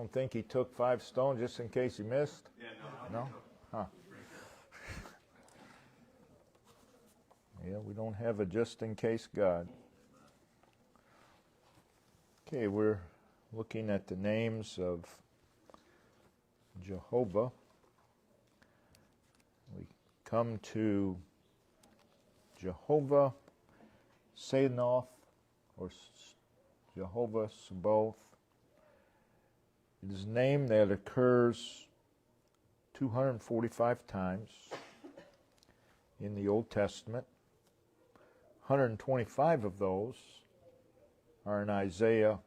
don't think he took 5 stones just in case he missed? Yeah, no. No? Huh. Yeah, we don't have a just-in-case God. Okay, we're looking at the names of Jehovah. We come to Jehovah Sabaoth, or Jehovah Sabaoth. It is a name that occurs 245 times in the Old Testament. 125 of those are in Isaiah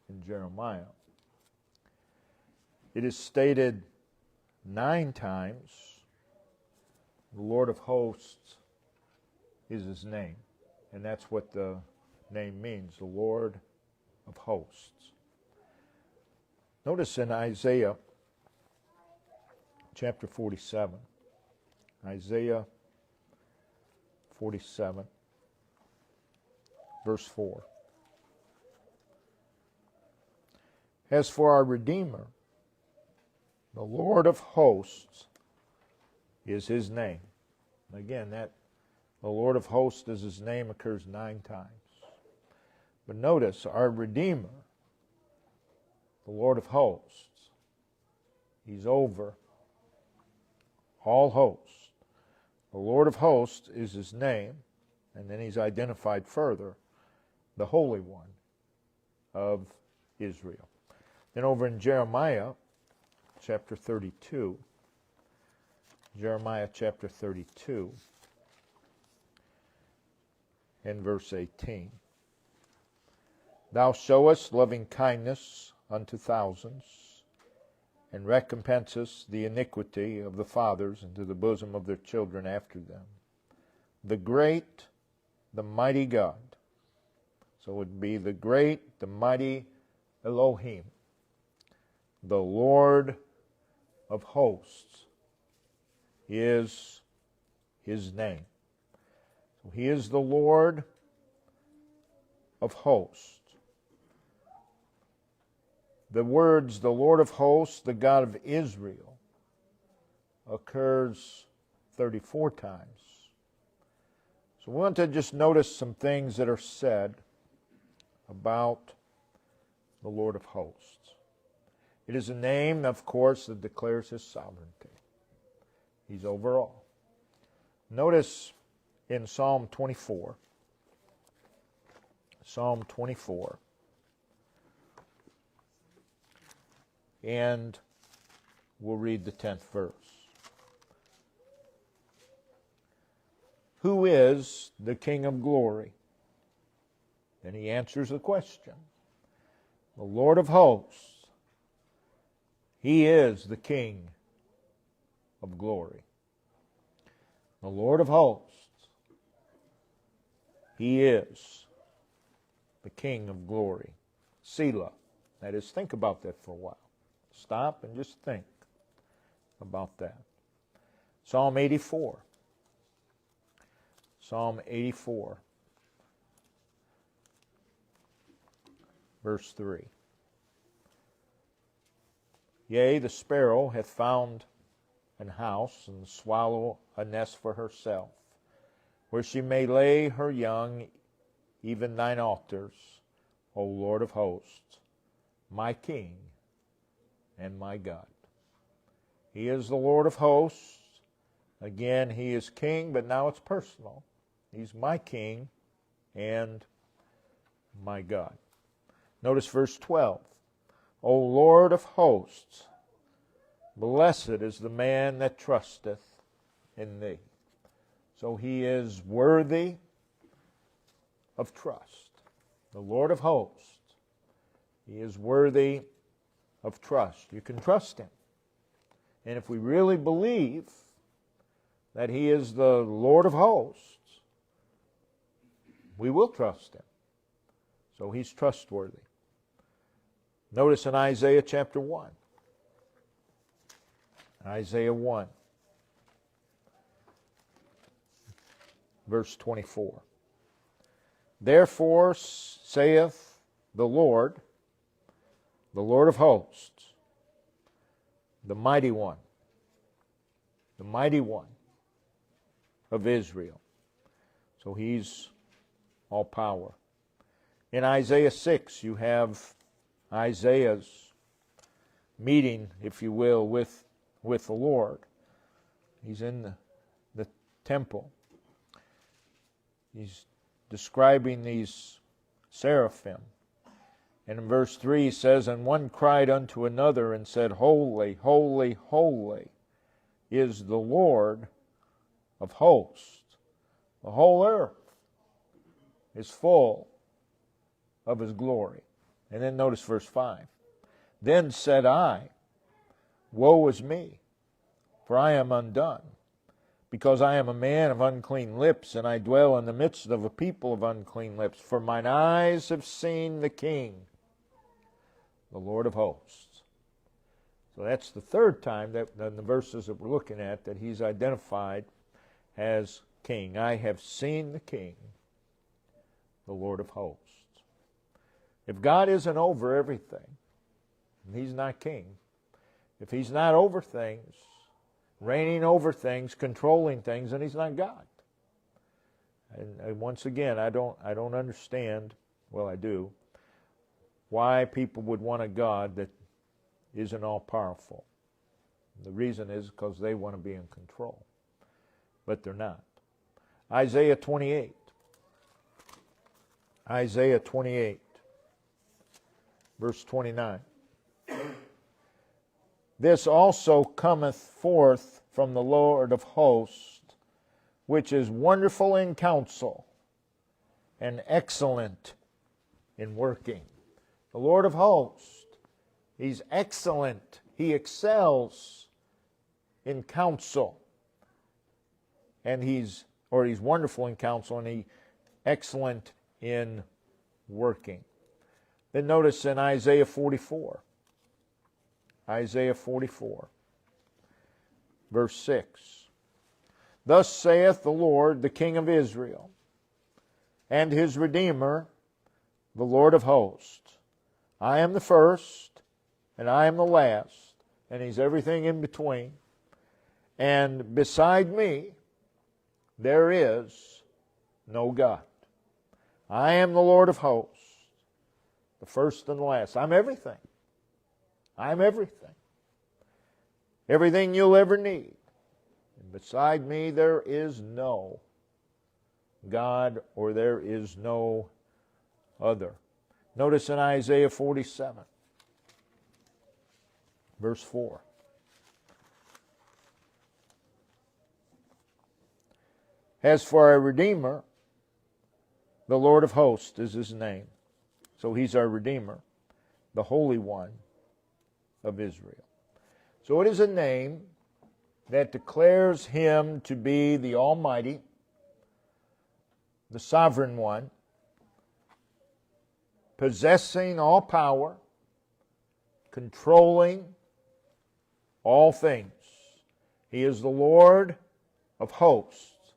and Jeremiah. It is stated 9 times, the Lord of hosts is his name. And that's what the name means, the Lord of hosts. Notice in Isaiah chapter 47, Isaiah 47, verse 4. As for our Redeemer, the Lord of hosts is his name. Again, that the Lord of hosts as his name occurs 9 times. But notice, our Redeemer, the Lord of hosts, he's over all hosts. The Lord of hosts is his name, and then he's identified further, the Holy One of Israel. Then over in Jeremiah chapter 32, Jeremiah chapter 32 and verse 18. Thou showest loving kindness unto thousands, and recompensest the iniquity of the fathers into the bosom of their children after them. The great, the mighty God. So it would be the great, the mighty Elohim, the Lord of hosts is his name. So he is the Lord of hosts. The words, the Lord of hosts, the God of Israel, occurs 34 times. So we want to just notice some things that are said about the Lord of hosts. It is a name, of course, that declares his sovereignty. He's over all. Notice in Psalm 24, Psalm 24, and we'll read the 10th verse. Who is the King of glory? And he answers the question. The Lord of hosts. He is the King of glory. The Lord of hosts. He is the King of glory. Selah. That is, think about that for a while. Stop and just think about that. Psalm 84. Psalm 84, verse 3. Yea, the sparrow hath found an house, and the swallow a nest for herself, where she may lay her young, even thine altars, O Lord of hosts, my King and my God. He is the Lord of hosts. Again, he is king, but now it's personal. He's my King and my God. Notice verse 12. O Lord of hosts, blessed is the man that trusteth in thee. So he is worthy of trust. The Lord of hosts. He is worthy of trust. You can trust him. And if we really believe that he is the Lord of hosts, we will trust him. So he's trustworthy. Notice in Isaiah chapter 1. Isaiah 1, verse 24. Therefore saith the Lord, the Lord of hosts, the mighty one of Israel. So he's all power. In Isaiah 6, you have Isaiah's meeting, if you will, with the Lord. He's in the temple. He's describing these seraphim. And in verse 3 he says, "And one cried unto another and said, Holy, holy, holy is the Lord of hosts." The whole earth is full of His glory. And then notice verse 5. "Then said I, Woe is me, for I am undone, because I am a man of unclean lips, and I dwell in the midst of a people of unclean lips. For mine eyes have seen the King, the Lord of hosts." So that's the third time that in the verses that we're looking at that he's identified as King. I have seen the King, the Lord of hosts. If God isn't over everything, He's not King. If He's not over things, reigning over things, controlling things, then He's not God. And once again, I don't understand, well, I do, why people would want a God that isn't all-powerful. The reason is because they want to be in control. But they're not. Isaiah 28. Isaiah 28, verse 29. "This also cometh forth from the Lord of hosts, which is wonderful in counsel and excellent in working." The Lord of hosts, He's excellent. He excels in counsel. And He's wonderful in counsel, and He's excellent in working. Then notice in Isaiah 44. Isaiah 44, verse 6. "Thus saith the Lord, the King of Israel, and His Redeemer, the Lord of hosts. I am the first, and I am the last," and He's everything in between. "And beside me there is no God. I am the Lord of hosts, the first and the last." I'm everything. I'm everything. Everything you'll ever need. And beside me there is no God, or there is no other. Notice in Isaiah 47, verse 4. "As for our Redeemer, the Lord of hosts is His name." So He's our Redeemer, the Holy One of Israel. So it is a name that declares Him to be the Almighty, the Sovereign One, possessing all power, controlling all things. He is the Lord of hosts.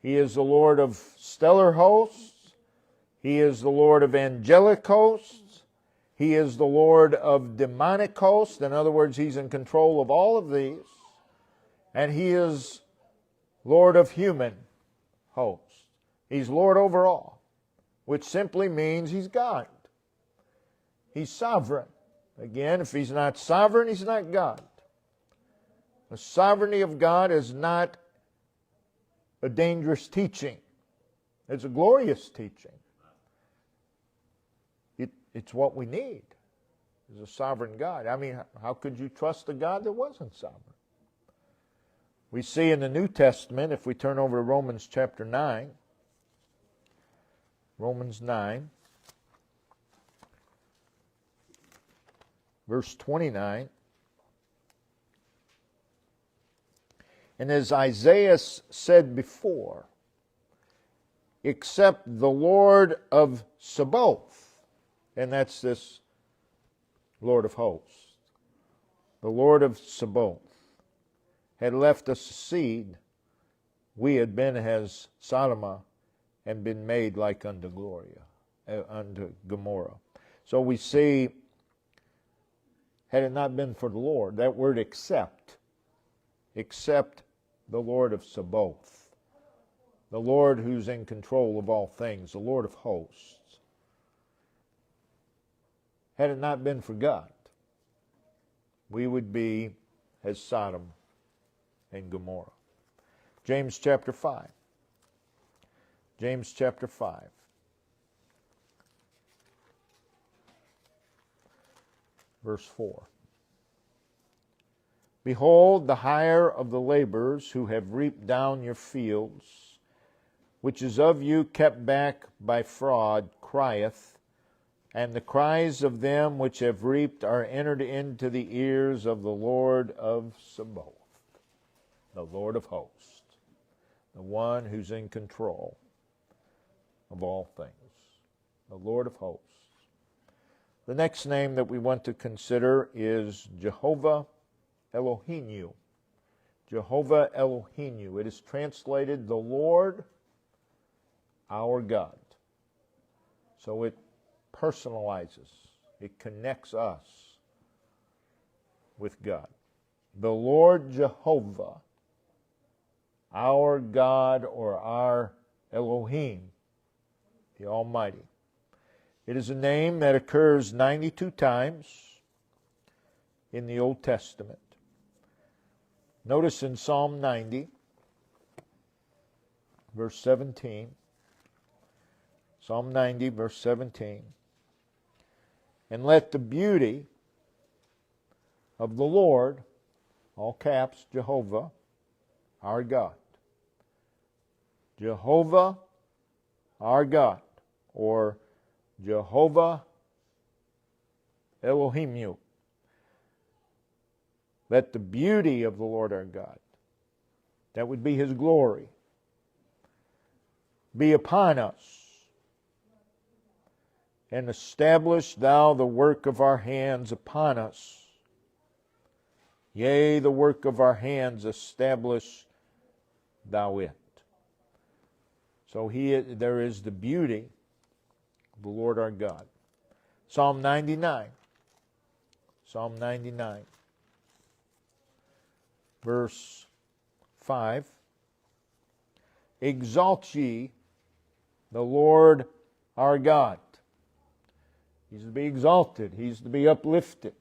He is the Lord of stellar hosts. He is the Lord of angelic hosts. He is the Lord of demonic hosts. In other words, He's in control of all of these. And He is Lord of human hosts. He's Lord over all, which simply means He's God. He's sovereign. Again, if He's not sovereign, He's not God. The sovereignty of God is not a dangerous teaching. It's a glorious teaching. It's what we need, is a sovereign God. I mean, how could you trust a God that wasn't sovereign? We see in the New Testament, if we turn over to Romans chapter 9, Romans 9, verse 29, "And as Isaiah said before, except the Lord of Sabaoth," and that's this Lord of hosts, "the Lord of Sabaoth had left us a seed, we had been as Sodom and been made like unto Gomorrah." So we see had it not been for the Lord. That word except the Lord of Sabaoth, the Lord who's in control of all things, the Lord of hosts. Had it not been for God, we would be as Sodom and Gomorrah. James chapter 5. James chapter 5. Verse 4. Behold, the hire of the laborers who have reaped down your fields, which is of you kept back by fraud, crieth, and the cries of them which have reaped are entered into the ears of the Lord of Sabaoth, the Lord of hosts, the one who's in control of all things, the Lord of hosts. The next name that we want to consider is Jehovah Elohinu. Jehovah Elohinu. It is translated the Lord our God. So it personalizes, it connects us with God. The Lord Jehovah, our God or our Elohim, the Almighty. It is a name that occurs 92 times in the Old Testament. Notice in Psalm 90, verse 17. Psalm 90, verse 17. And let the beauty of the Lord, all caps, Jehovah, our God. Jehovah, our God, or Jehovah Elohim. Let the beauty of the Lord our God, that would be His glory, be upon us. And establish thou the work of our hands upon us. Yea, the work of our hands establish thou it. So there is the beauty of the Lord our God. Psalm 99. Psalm 99. Verse 5. Exalt ye the Lord our God. He's to be exalted. He's to be uplifted.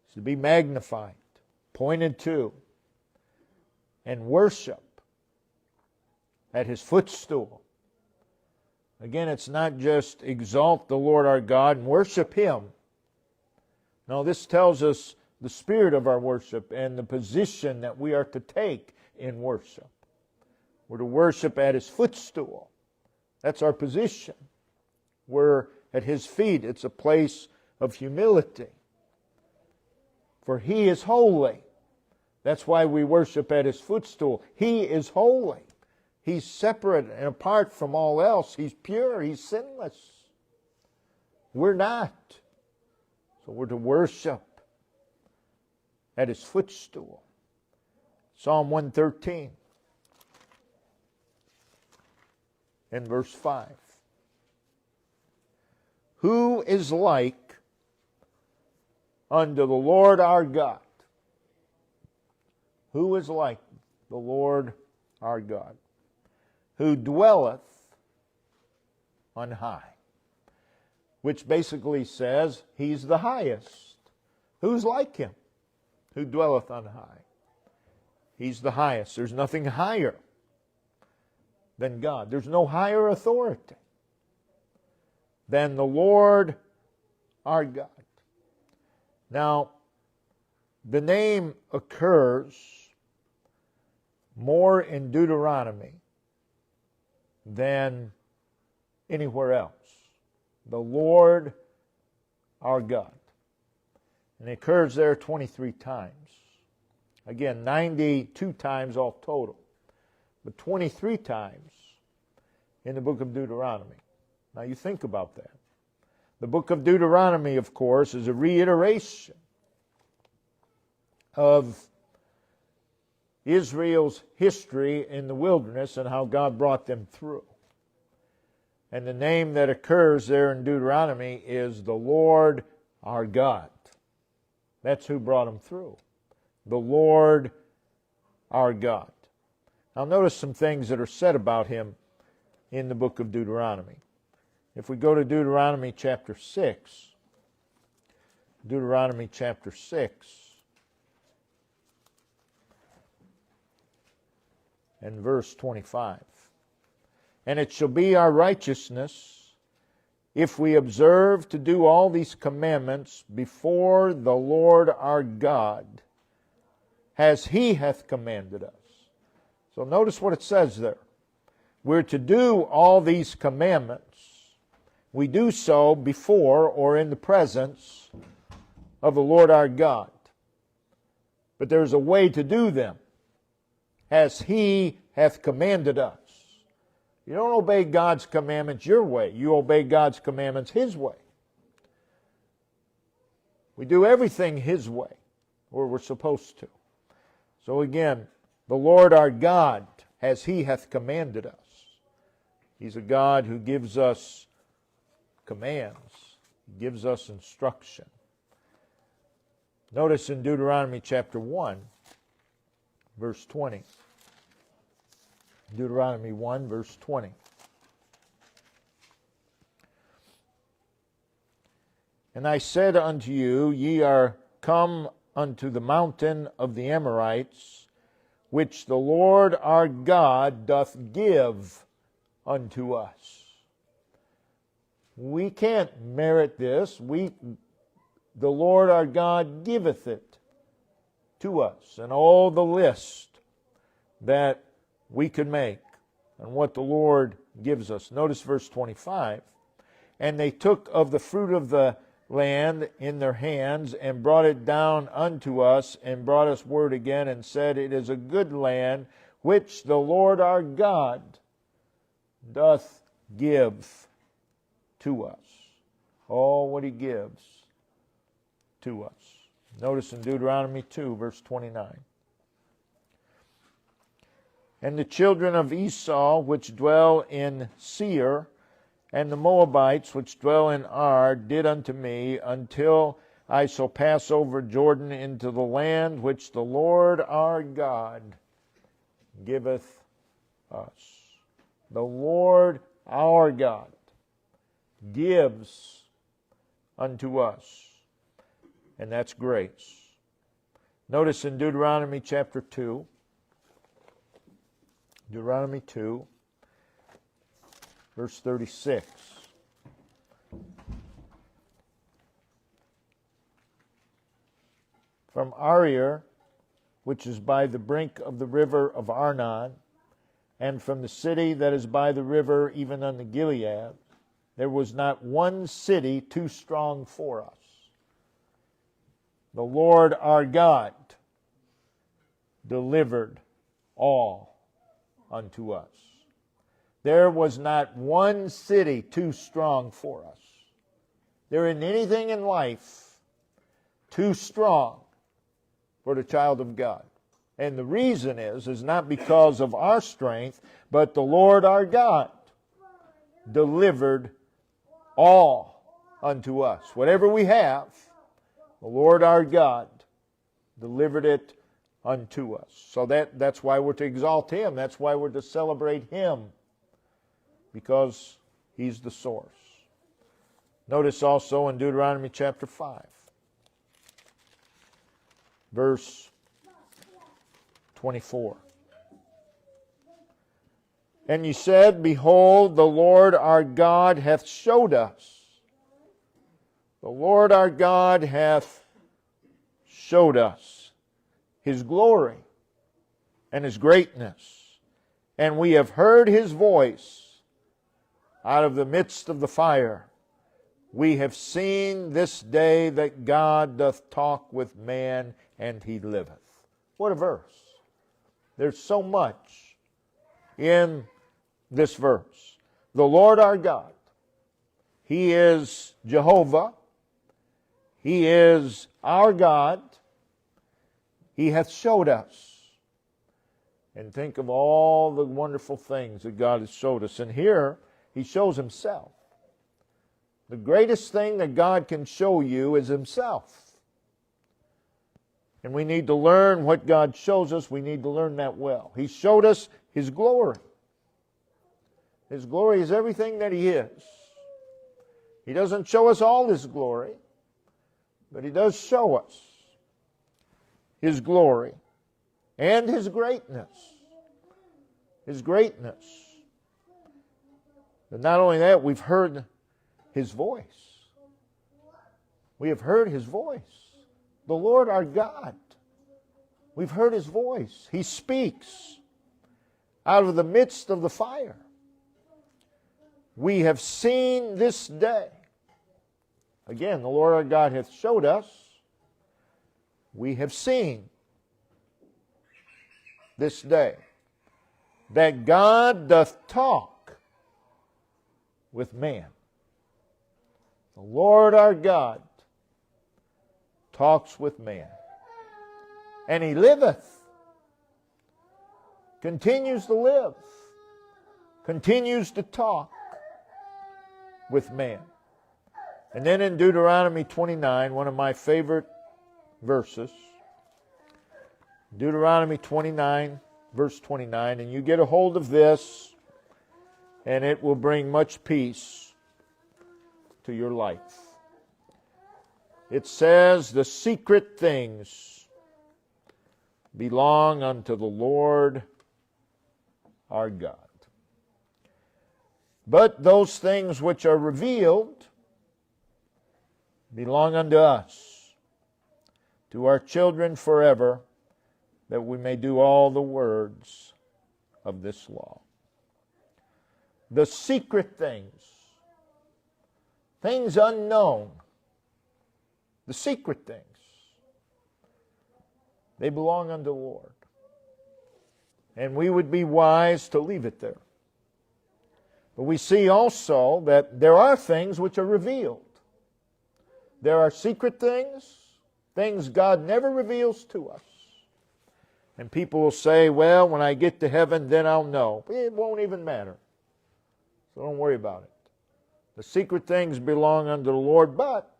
He's to be magnified, pointed to, and worship at His footstool. Again, it's not just exalt the Lord our God and worship Him. No, this tells us the spirit of our worship and the position that we are to take in worship. We're to worship at His footstool. That's our position. We're at His feet. It's a place of humility. For He is holy. That's why we worship at His footstool. He is holy. He's separate and apart from all else. He's pure. He's sinless. We're not. So we're to worship at His footstool. Psalm 113 and verse 5. Who is like unto the Lord our God? Who is like the Lord our God? Who dwelleth on high. Which basically says He's the highest. Who's like Him? Who dwelleth on high. He's the highest. There's nothing higher than God. There's no higher authority than the Lord our God. Now, the name occurs more in Deuteronomy than anywhere else. The Lord our God. And it occurs there 23 times. Again, 92 times all total. But 23 times in the book of Deuteronomy. Now you think about that. The book of Deuteronomy, of course, is a reiteration of Israel's history in the wilderness and how God brought them through. And the name that occurs there in Deuteronomy is the Lord our God. That's who brought them through. The Lord our God. Now notice some things that are said about him in the book of Deuteronomy. If we go to Deuteronomy chapter 6, Deuteronomy chapter 6, and verse 25. And it shall be our righteousness if we observe to do all these commandments before the Lord our God, as he hath commanded us. So notice what it says there. We're to do all these commandments. We do so before or in the presence of the Lord our God. But there's a way to do them, as he hath commanded us. You don't obey God's commandments your way. You obey God's commandments his way. We do everything his way, or we're supposed to. So again, the Lord our God, as he hath commanded us. He's a God who gives us commands. He gives us instruction. Notice in Deuteronomy chapter 1, verse 20. Deuteronomy 1, verse 20. And I said unto you, ye are come unto the mountain of the Amorites, which the Lord our God doth give unto us. We can't merit this. The Lord our God giveth it to us. And all the list that we could make and what the Lord gives us. Notice verse 25. And they took of the fruit of the land in their hands and brought it down unto us and brought us word again and said, it is a good land which the Lord our God doth give to us. Oh, what he gives to us. Notice in Deuteronomy 2, verse 29. And the children of Esau, which dwell in Seir, and the Moabites, which dwell in Ar, did unto me, until I shall pass over Jordan into the land which the Lord our God giveth us. The Lord our God gives unto us. And that's grace. Notice in Deuteronomy chapter 2, Deuteronomy 2, verse 36. From Arir, which is by the brink of the river of Arnon, and from the city that is by the river even unto Gilead, there was not one city too strong for us. The Lord our God delivered all unto us. There was not one city too strong for us. There isn't anything in life too strong for the child of God. And the reason is not because of our strength, but the Lord our God delivered all unto us. Whatever we have, the Lord our God delivered it unto us. So that's why we're to exalt him. That's why we're to celebrate him, because he's the source. Notice also in Deuteronomy chapter 5, verse 24. And ye said, behold, the Lord our God hath showed us. The Lord our God hath showed us his glory and his greatness. And we have heard his voice out of the midst of the fire. We have seen this day that God doth talk with man, and he liveth. What a verse. There's so much in this verse. The Lord our God, he is Jehovah. He is our God. He hath showed us. And think of all the wonderful things that God has showed us. And here, he shows himself. The greatest thing that God can show you is himself. And we need to learn what God shows us. We need to learn that well. He showed us His glory. His glory is everything that He is. He doesn't show us all His glory, but He does show us His glory and His greatness. His greatness. But not only that, we've heard His voice. We have heard His voice. The Lord our God. We've heard His voice. He speaks out of the midst of the fire. We have seen this day. Again, the Lord our God hath showed us. We have seen this day that God doth talk with man. The Lord our God talks with man. And He liveth, continues to live, continues to talk with man. And then in Deuteronomy 29, one of my favorite verses, Deuteronomy 29, verse 29, and you get a hold of this, and it will bring much peace to your life. It says, the secret things belong unto the Lord our God. But those things which are revealed belong unto us, to our children forever, that we may do all the words of this law. The secret things, things unknown, the secret things, they belong unto the Lord. And we would be wise to leave it there. But we see also that there are things which are revealed. There are secret things, things God never reveals to us. And people will say, well, when I get to heaven, then I'll know. It won't even matter. So don't worry about it. The secret things belong unto the Lord, but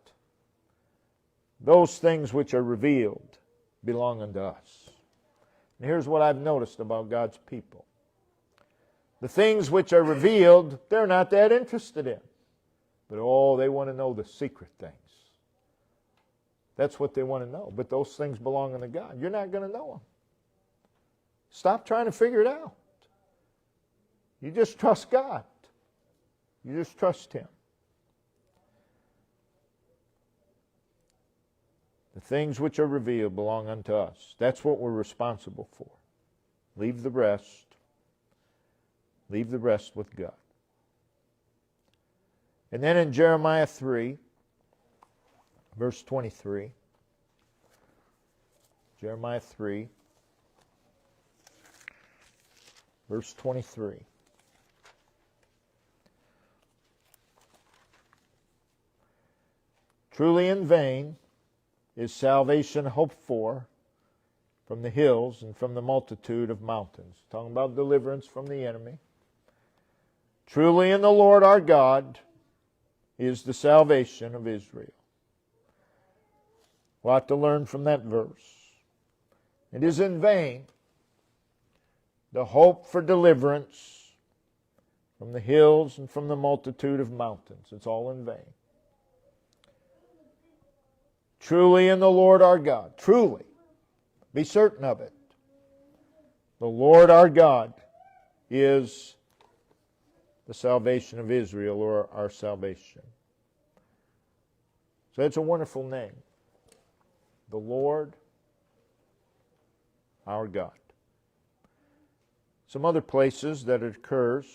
those things which are revealed belong unto us. And here's what I've noticed about God's people. The things which are revealed, they're not that interested in. But oh, they want to know the secret things. That's what they want to know. But those things belong unto God. You're not going to know them. Stop trying to figure it out. You just trust God. You just trust Him. The things which are revealed belong unto us. That's what we're responsible for. Leave the rest. Leave the rest with God. And then in Jeremiah 3, verse 23. Jeremiah 3, verse 23. Truly in vain is salvation hoped for from the hills and from the multitude of mountains. Talking about deliverance from the enemy. Truly in the Lord our God is the salvation of Israel. A lot to learn from that verse. It is in vain the hope for deliverance from the hills and from the multitude of mountains. It's all in vain. Truly in the Lord our God, truly, be certain of it, the Lord our God is the salvation of Israel, or our salvation. So that's a wonderful name. The Lord our God. Some other places that it occurs,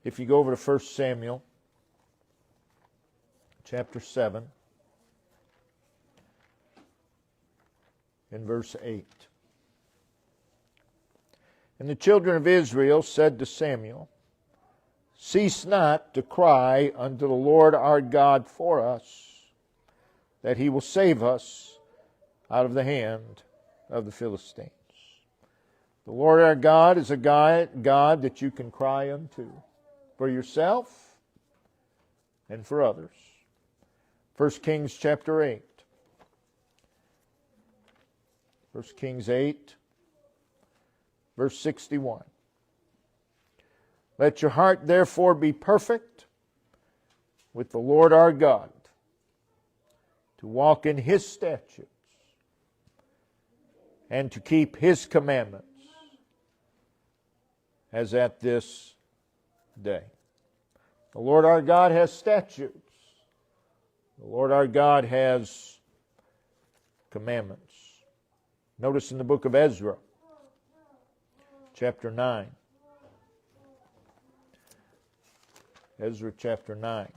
if you go over to 1 Samuel chapter 7, in verse 8. And the children of Israel said to Samuel, cease not to cry unto the Lord our God for us, that He will save us out of the hand of the Philistines. The Lord our God is a God that you can cry unto for yourself and for others. 1 Kings chapter 8. 1 Kings 8, verse 61. Let your heart therefore be perfect with the Lord our God, to walk in His statutes and to keep His commandments, as at this day. The Lord our God has statutes. The Lord our God has commandments. Notice in the book of Ezra, chapter 9. Ezra chapter 9.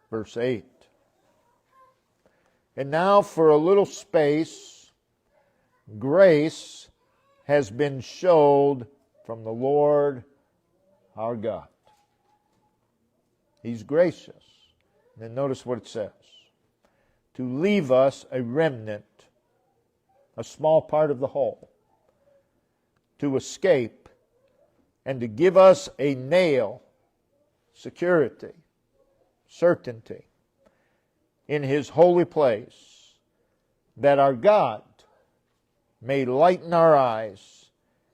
Verse 8. And now for a little space, grace has been showed from the Lord our God. He's gracious. And then notice what it says. To leave us a remnant, a small part of the whole, to escape, and to give us a nail, security, certainty, in His holy place, that our God may lighten our eyes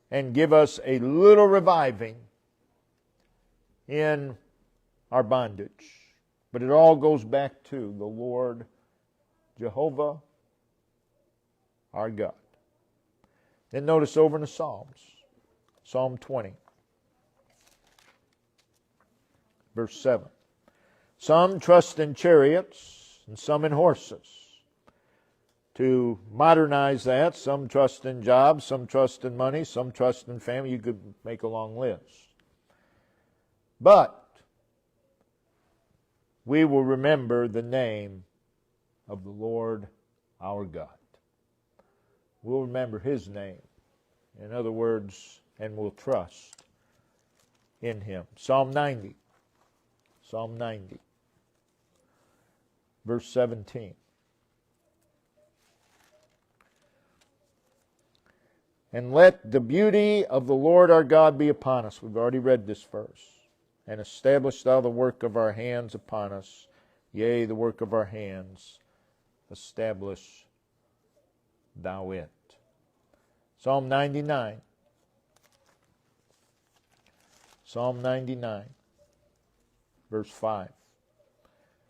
and give us a little reviving in our bondage. But it all goes back to the Lord Jehovah, our God. Then notice over in the Psalms, Psalm 20, verse 7. Some trust in chariots and some in horses. To modernize that, some trust in jobs, some trust in money, some trust in family. You could make a long list. But we will remember the name of the Lord our God. We'll remember His name. In other words, and we'll trust in Him. Psalm 90. Psalm 90. Verse 17. And let the beauty of the Lord our God be upon us. We've already read this verse. And establish thou the work of our hands upon us. Yea, the work of our hands, establish thou it. Psalm 99. Psalm 99, verse 5.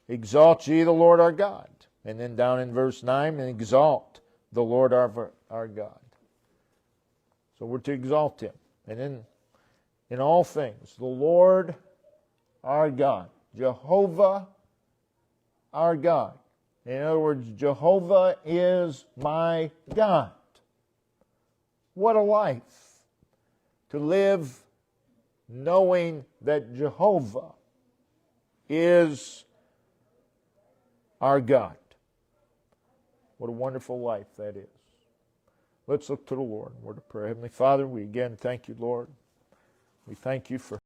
Exalt ye the Lord our God. And then down in verse 9, and exalt the Lord our God. So we're to exalt Him. And in all things, the Lord our God, Jehovah our God. In other words, Jehovah is my God. What a life to live knowing that Jehovah is our God. What a wonderful life that is. Let's look to the Lord. Word of prayer. Heavenly Father, we again thank you, Lord. We thank you for